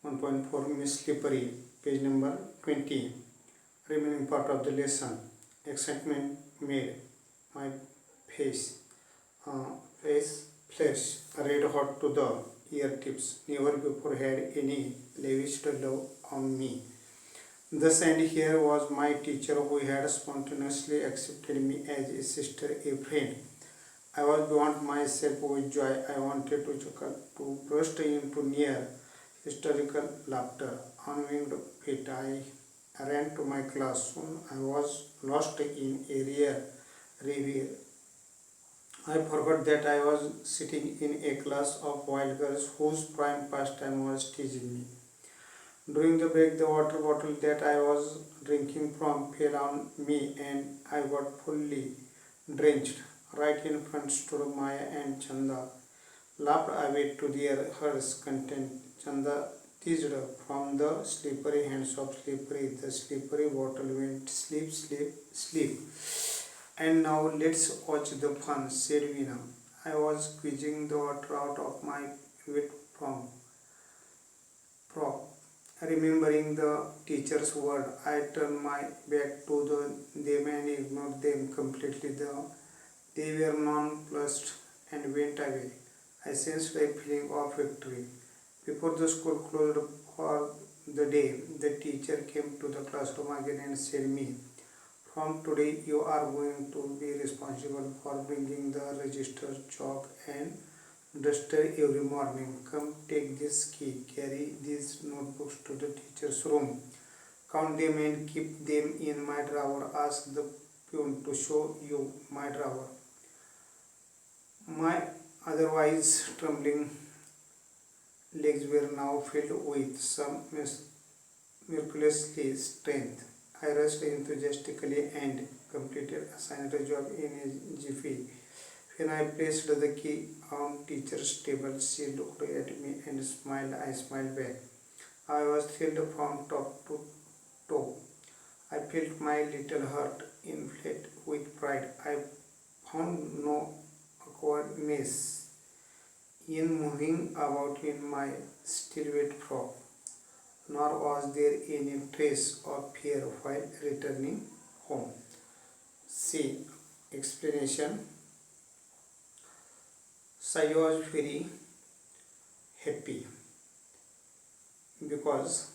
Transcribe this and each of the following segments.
1.4 Miss Slippery, page number 20. Remaining part of the lesson. Excitement made my face flesh red hot to the ear tips. Never before had any lavished love on me. Thus and here was my teacher who had spontaneously accepted me as a sister, a friend. I was beyond myself with joy. I wanted to burst into near hysterical laughter. On winged feet, I ran to my class. Soon I was lost in a rare reverie. I forgot that I was sitting in a class of wild girls whose prime pastime was teasing me. During the break, the water bottle that I was drinking from fell on me and I got fully drenched. Right in front stood Maya and Chanda, laughed away to their heart's content. Chanda teased from the slippery hands of Slippery. The slippery bottle went sleep, sleep, sleep. And now let's watch the fun, said Veena. I was squeezing the water out of my wet from prop. Remembering the teacher's word, I turned my back to them and ignored them completely. They were nonplussed and went away. I sensed a feeling of victory. Before the school closed for the day, the teacher came to the classroom again and said me, from today you are going to be responsible for bringing the register, chalk and duster every morning. Come take this key, carry these notebooks to the teacher's room. Count them and keep them in my drawer. Ask the peon to show you my drawer. My otherwise trembling legs were now filled with some miraculous strength. I rushed enthusiastically and completed assigned job in a jiffy. When I placed the key on teacher's table, she looked at me and smiled. I smiled back. I was thrilled from top to toe. I felt my little heart inflate with pride. I found no awkwardness in moving about in my still wet frock, nor was there any trace of fear while returning home. See explanation. Sai was very happy because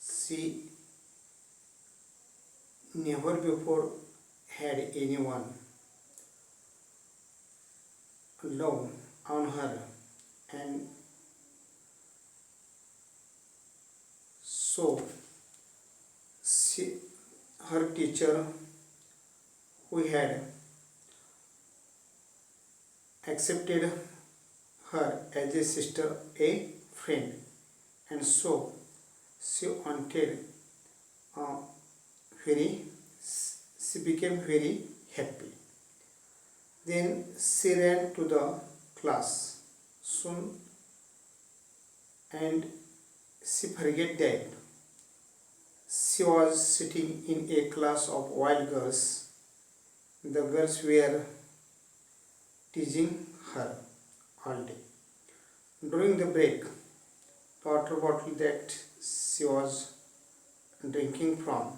she never before had anyone love on her, and so her teacher who had accepted her as a sister, a friend, and so she wanted very she became very happy. Then she ran to the class soon and she forget that she was sitting in a class of wild girls. The girls were teasing her all day. During the break, the water bottle that she was drinking from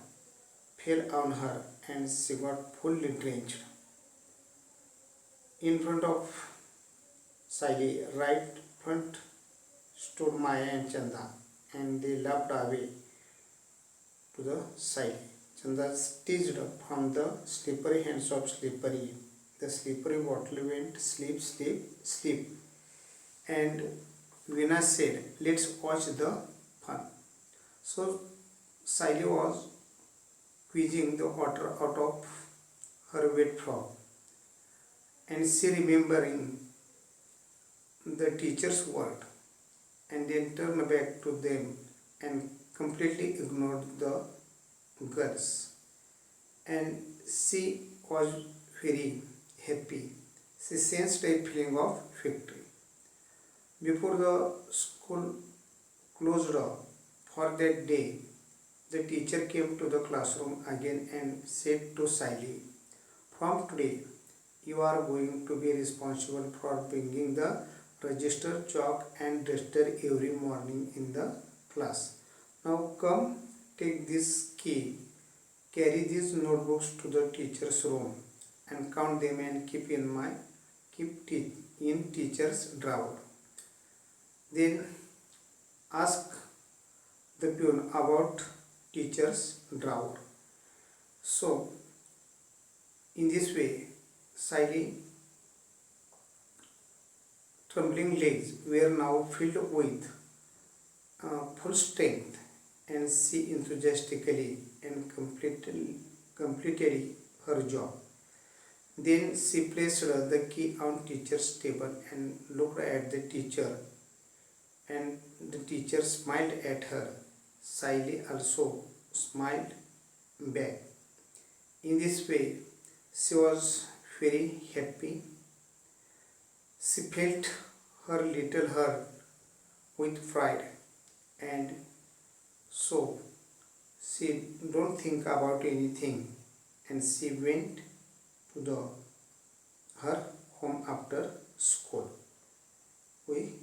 fell on her and she got fully drenched. In front of Sally, right front, stood Maya and Chanda and they laughed away to the side. Chanda teased from the slippery hands of Slippery. The slippery bottle went sleep, sleep, sleep. And Veena said, let's watch the fun. So Sally was squeezing the water out of her wet frock. And she remembering the teacher's word and then turned back to them and completely ignored the girls. And she was very happy. She sensed a feeling of victory. Before the school closed for that day, the teacher came to the classroom again and said to Sally, from today, you are going to be responsible for bringing the register, chalk and duster every morning in the class. Now come, take this key, carry these notebooks to the teacher's room and count them and keep in teacher's drawer. Then ask the peon about teacher's drawer. So in this way, Siley trembling legs were now filled with full strength, and she enthusiastically and completed her job. Then she placed the key on teacher's table and looked at the teacher, and the teacher smiled at her. Siley also smiled back. In this way, she was very happy. She felt her little heart with pride, and so she don't think about anything, and she went to her home after school. We